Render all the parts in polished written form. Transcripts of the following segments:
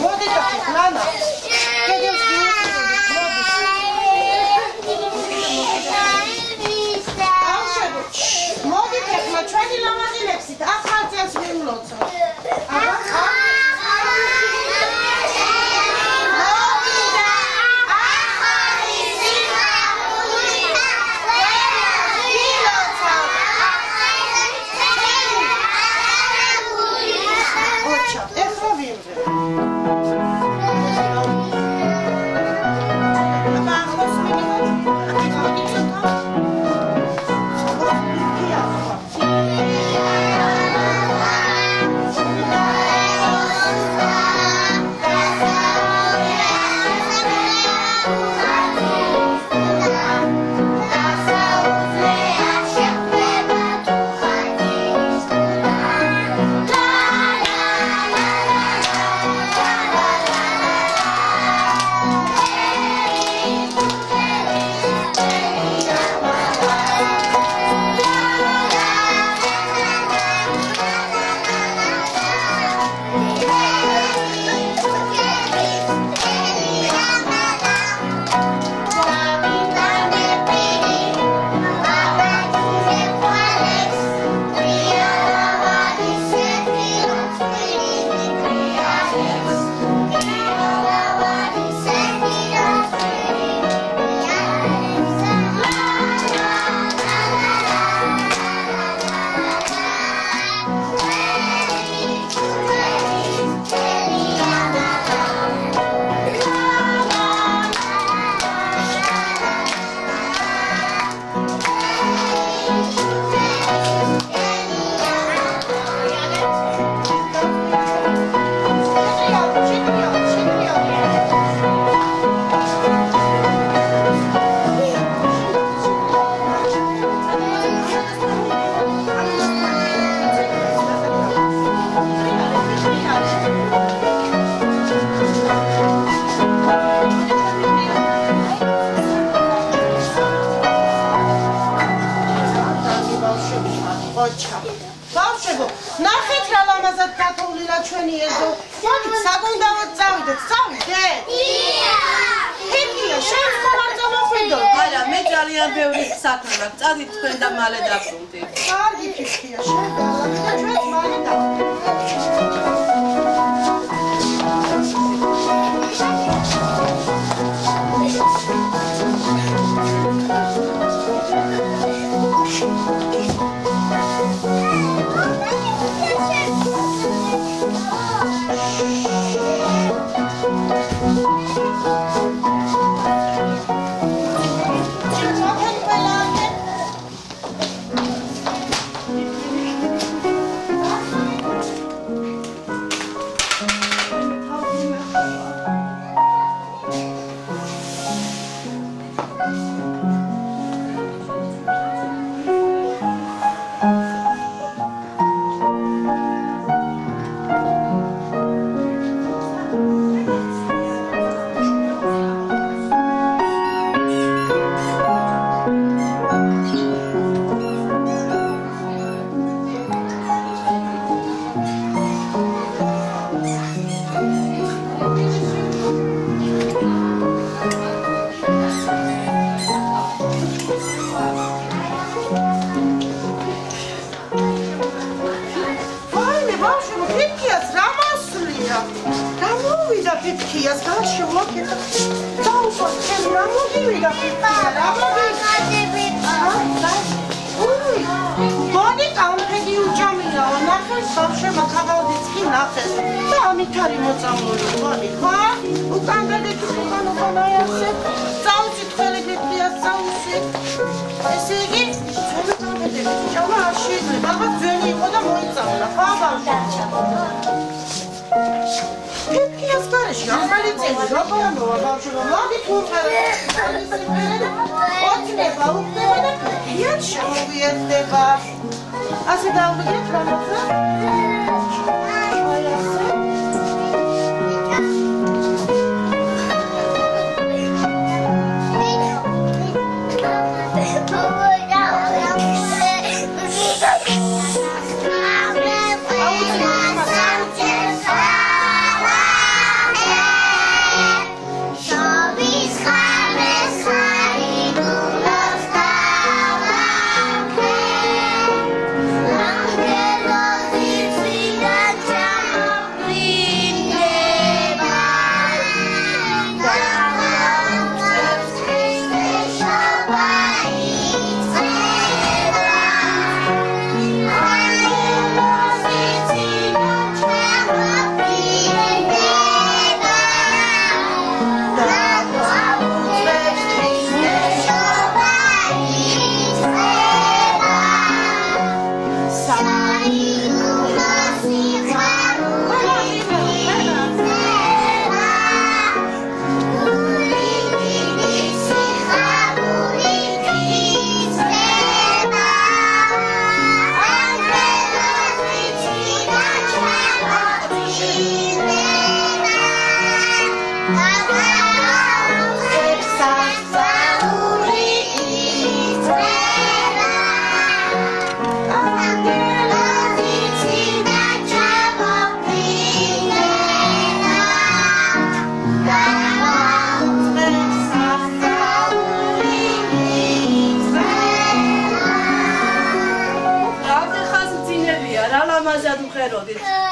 მოდი და ლანა კედელს მოდი ხმა ჩვენი ლამაზილებსით ახალ წელს მივლოცოთ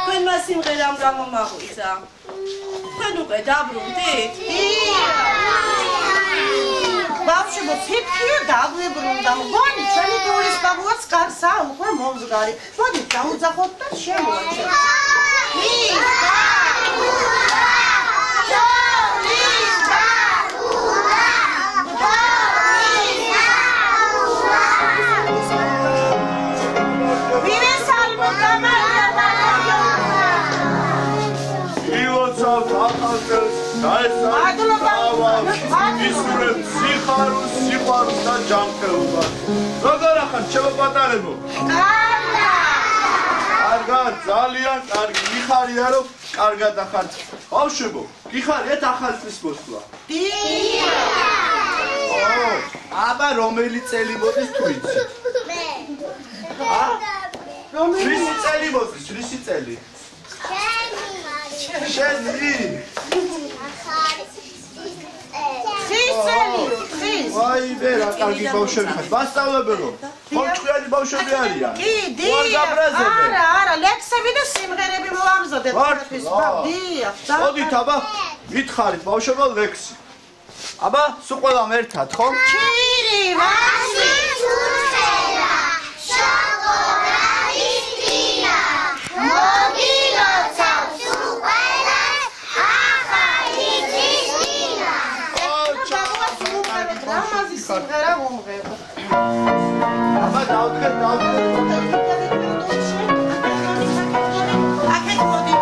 თქვენ მას სიმღერამ გამომაღვიძა. თქვენ უკვე დაბრუნდით? ბავშვებო, ფიფქია დაგვიბრუნდა. მგონი ჩვენი თოვლის ბაბუაც გარსა უკვე მომზგარი. მოდით დავუძახოთ და შემოვაჩეროთ. სიყვარული და ჯანმრთელობა. როგორ ახართ ჩემო პატარებო? კარგად, ძალიან კარგი. მიხარია რომ კარგად ახართ. ბავშვებო, გიხარიათ ახალი წლის მოსვლა? აბა რომელი წელი მოდის თუ იცით? რომელი წელი მოდის? რისი წელი? შენი. ვაი ვერა კარგი ბავშვები ხართ. მასწავლებელო, მომჭყვიანი ბავშვები არიან. არა, ლექსები და სიმღერები მოვამზოდეთ. მოდით აბა, გითხარით ბავშვებო ლექსი. აბა, სულ ყველამ ერთად, ხო? ჩირი, ვაში, ჩუჩერა, შოკოლადის ტირა, მოგილოცავ სულ ყველას ახალი წლის ტირა. ამაზი სიმღერა მომღერა. აბა დავდგეთ. აქეთ მოდი.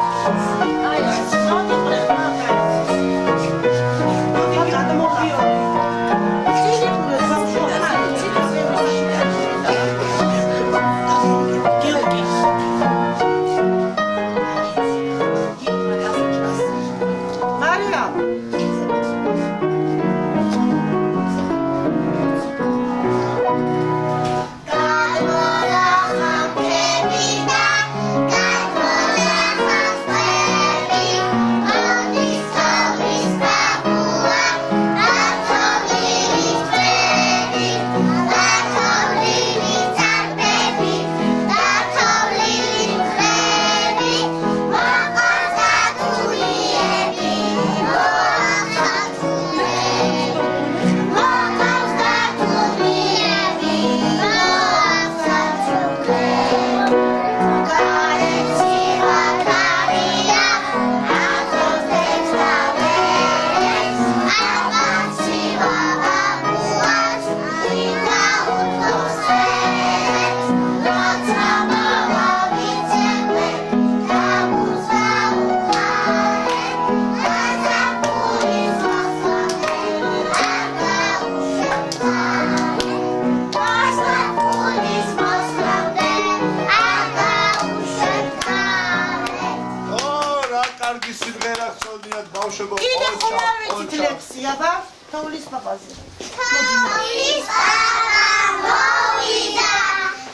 კიდე ხოლმე ვიცით ლექსია და თოვლის პაპაზე. თოვლის პაპა მოვიდა,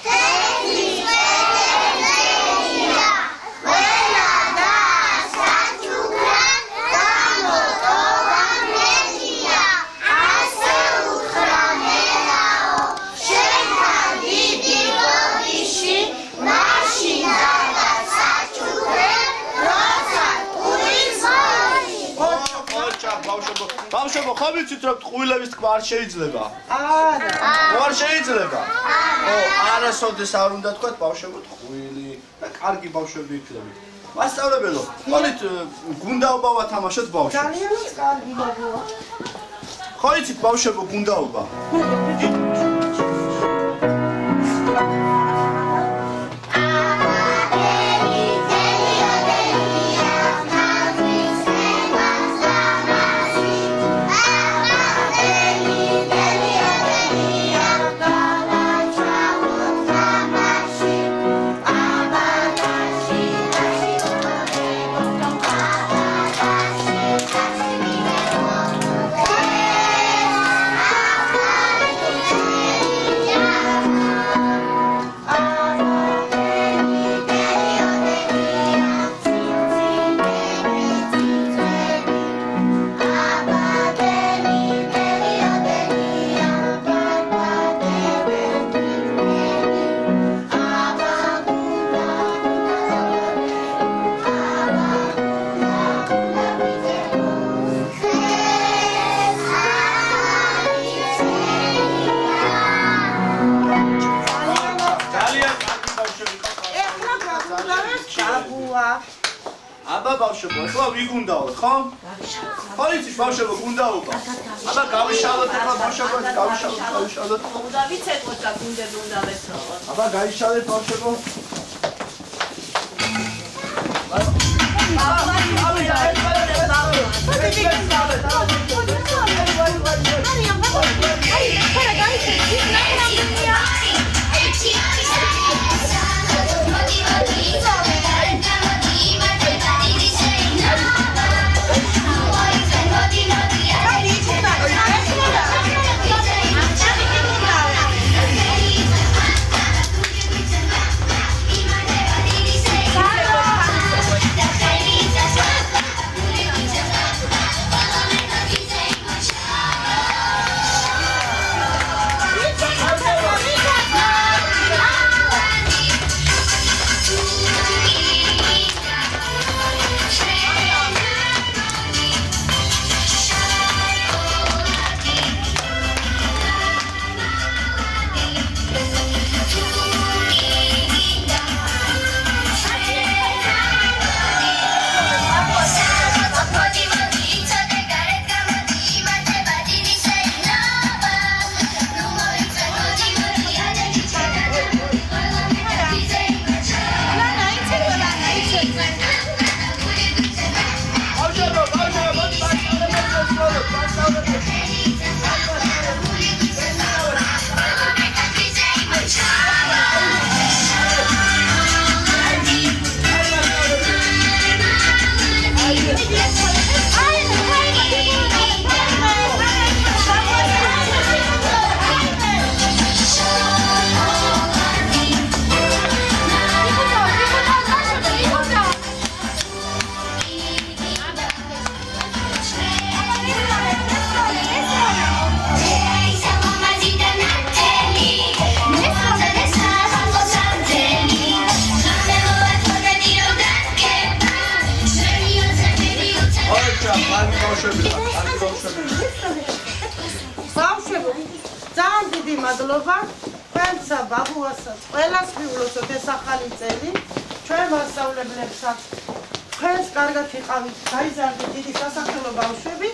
თეთრის ველებია, ყველა და საჩუქრა გამოტოვა მელია, ასე უთხრა მელაო, შენთან დიდი გოდიში, მაშინ და საჩუქრე, როცა ტყუილს ბავშვებო, ხო ვიცით რომ ტყუილების თქმა არ შეიძლება? არა. არ შეიძლება? არასოდეს არ უნდა თქვათ ბავშვებო ტყუილი და კარგი ბავშვები იქნებით. მასწავლებელო, მოდით გუნდაობა ვათამაშოთ ბავშვებს. ძალიან კარგი ბაბუა. ხო იცით ბავშვებო გუნდაობა? ეხლა ვიგუნდაოთ, ხო? ხო იცი, ბავშვებო, გუნდაობა. აბა გავიშალოთ ეხლა ბავშვებო, გავიშალოთ. უნდა ვიცეკვოთ და გუნდები უნდა ვეცხოვოთ. აბა გაიშალეთ ბავშვებო. ბავშვებო, ძალიან დიდი მადლობა თქვენსა ბაბუასაც, ყველას მიულოცოთ ეს ახალი წელი, ჩვენ მასწავლებლებსაც, თქვენს კარგად იყავით, გაიზარდეთ დიდი სასახელო ბავშვები,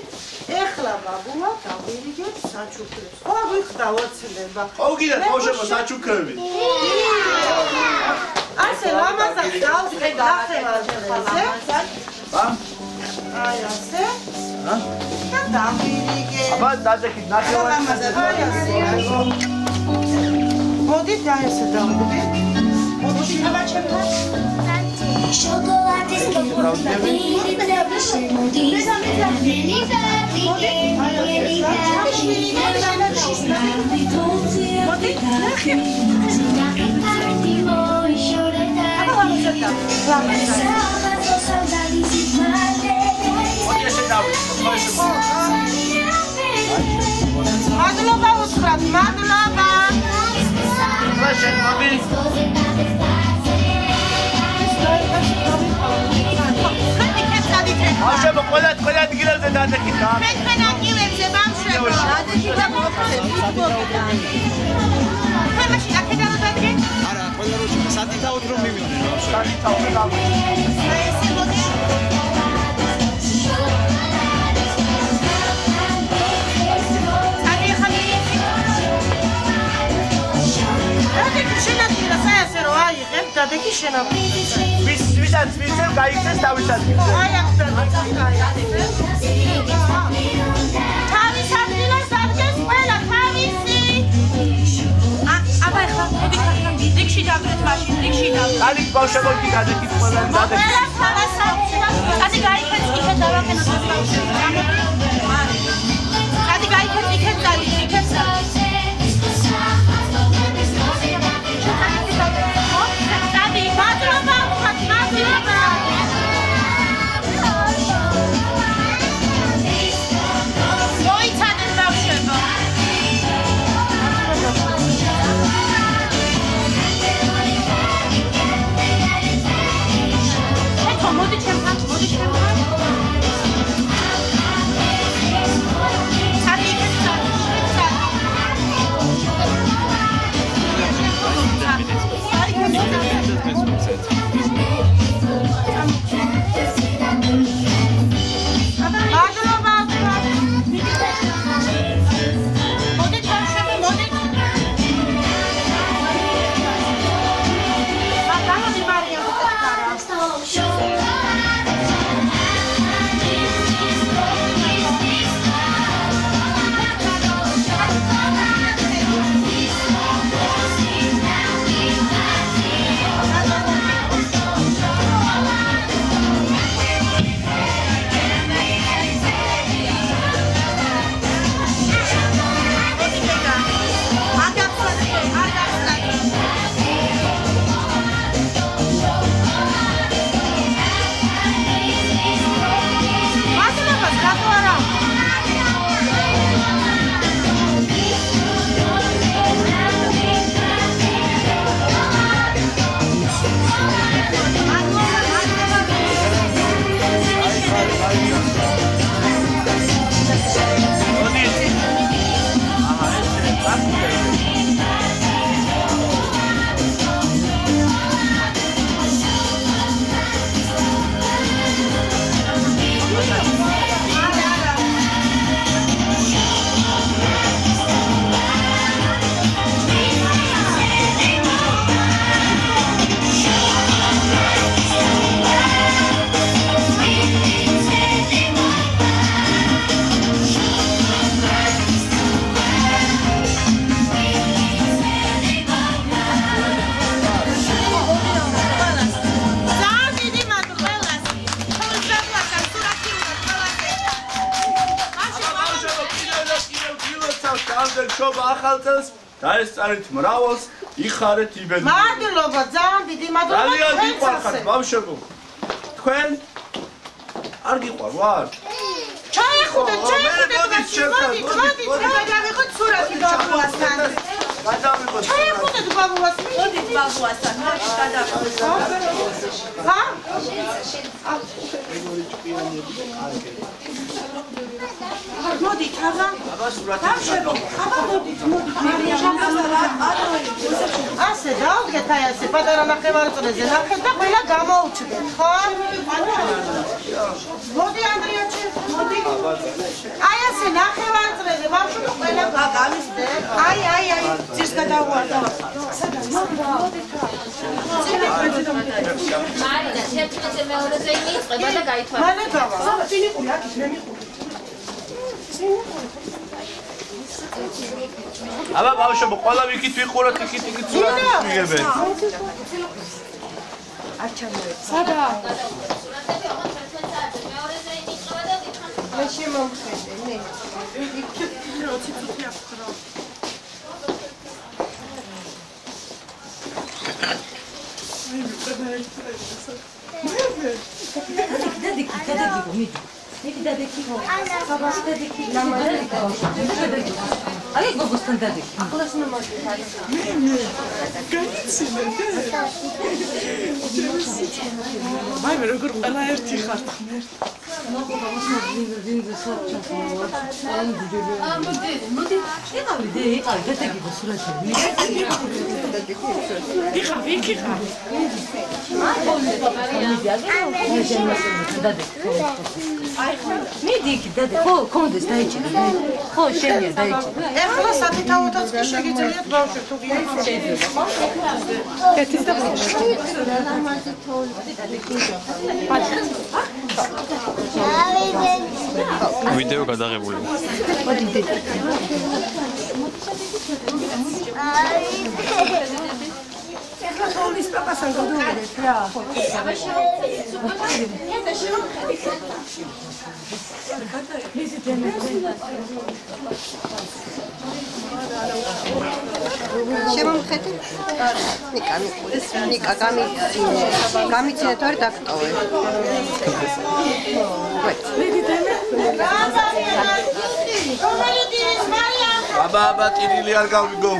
ეხლა ბაბუა დავირიგეთ საჩუქრებს. ხო გვიხდა ოცნება. ხო გიდათ ბავშვებო საჩუქრები. ასე ლამაზად დავსყიდ ახლა. აი ასე. და დავირიგეთ. აბა დადექით ნახევარი. მოდით და ესე დავდივით. მოდით აბა ჩემთან. შოკოლადის კოპორტები შემოდის მადლობა უთხრათ, მადლობა. ბავშვებო, ყველა ადგილებზე დადექით რა. თქვენ ადგილებზე ბავშვებო, დადექით და მოგცეთ, მოგიდან. თქვენ მაშინ აქედან დადგენ? არა, ყველა როჩი სათითაოდ რომ მივიდნენ ბავშვები. სათითაოდ გამოდით. აი ესე მოდი. დადექი შენაფრთხე. ვისაც ვისემ გაიქცეს თავის ადგილზე. აი აქ დადექი, აი აქ. თავის ადგილას დადგეს ყველა თავისი. აბა ეხლა მოდი ხახა. რიგში დავდეთ მაშინ, რიგში დავდეთ. კარგი ბავშვებო, კი დადექით ყველა დადექით. ყველა თავის ადგილას. კადი გაიქეთ, იქეთ დავაკეთოთ ბავშვები. კადი გაიქეთ, იქეთ დადი, იქეთ დადი. შემდეგ შობა ახალ წელს დაესწარით მრავალს, იხარეთ იბედნიერებად. მადლობა, ძალიან დიდი მადლობა. ძალიან გიყვარხართ, ბავშვებო. თქვენ არ გიყვარვართ? ჩაიხუდეთ, მოდით, გადავიღოთ სურათი ბაბუასთან. ჩაიხუდეთ ბაბუას, მოდით ბაბუასთან, მოდით გადავიღოთ. ხა? მოდით, აბა. აბა სურათი. ბავშვებო, აბა მოდით. ასე დავდგეთ აი ასე პატარა ნახევარწრეზე ნახეთ და ყველა გამოუჩნდეთ, ხო? მოდი ანდრიაჩი, მოდი. აი ასე ნახევარწრეზე ბავშვებო ყველა გამისდეთ. აი, ძირს გადავუარდა. მარინა, შეთქმულზე მეორეზე იწყება და გაითვალა. მალე გავა. წინიკული აქ მე მიყური. აბა ბავშვებო, ყველა ვიქით ვიყუროთ, იქით სურათი მიგებეთ. სადა? მეორეზე იწყება და გითხრათ. მე შემომხედე, ნე. როცა თვითი აქვს რა. აი გოგოსთან დადიქი. ახლოს მომდი. აი მე როგორ ყველა ერთი ხარ ხმერ. მოდი. იყავი დადიქი სურათები. იქ ხარ. მიდი იქ დადე ხო კონდეს დაიჭირე ხო შენია დაიჭირე ეხლა სათითაოთაც კი შეგიძლიათ ბავშვი თუ შეიძლება ხო? ერთის და ვიდეო გადაღებული. ეხლა თოლის პაპასთან გადავიდეთ რა. შემომხედე? ნიკა გამიცინე თორე დაგტოვე. აბა ტირილი არ გავიგო.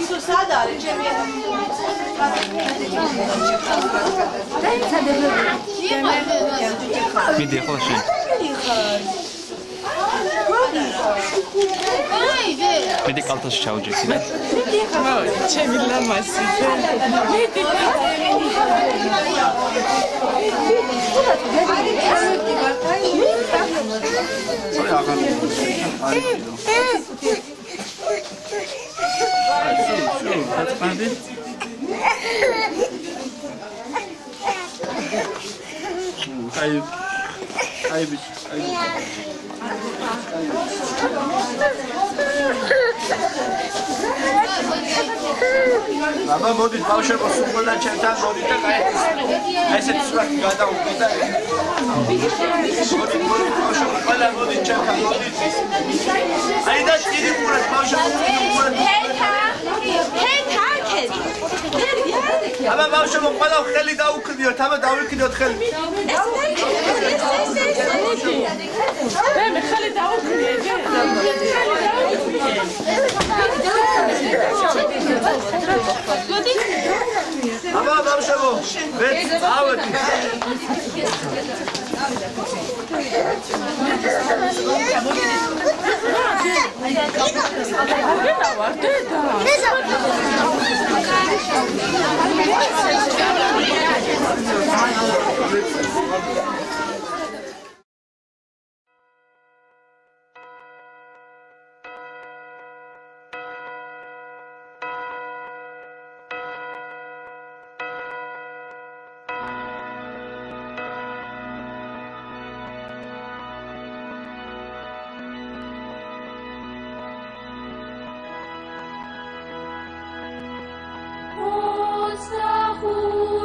ისო სად არის ჩემი მიდი ახლა შენ. მიდი კალთაში ჩავჯექი და ჩემი ლამასი. აბა მოდით ბავშვებო, სულ ჩემთან მოდით და აი ესეთი სურათი გადავუყიდეთ და მოდით ბავშვებო, ყველა მოდით ჩემთან მოდით. აი და წიდი ყურეთ ბავშვებო, წიდი ყურეთ. აბა ბავშვებო, ყველა ხელი დაუქნიოთ, აბა დავიქნიოთ ხელი. მე ხელი დაუქნიე. აბა ბავშვებო, მე წავედი.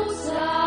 What's the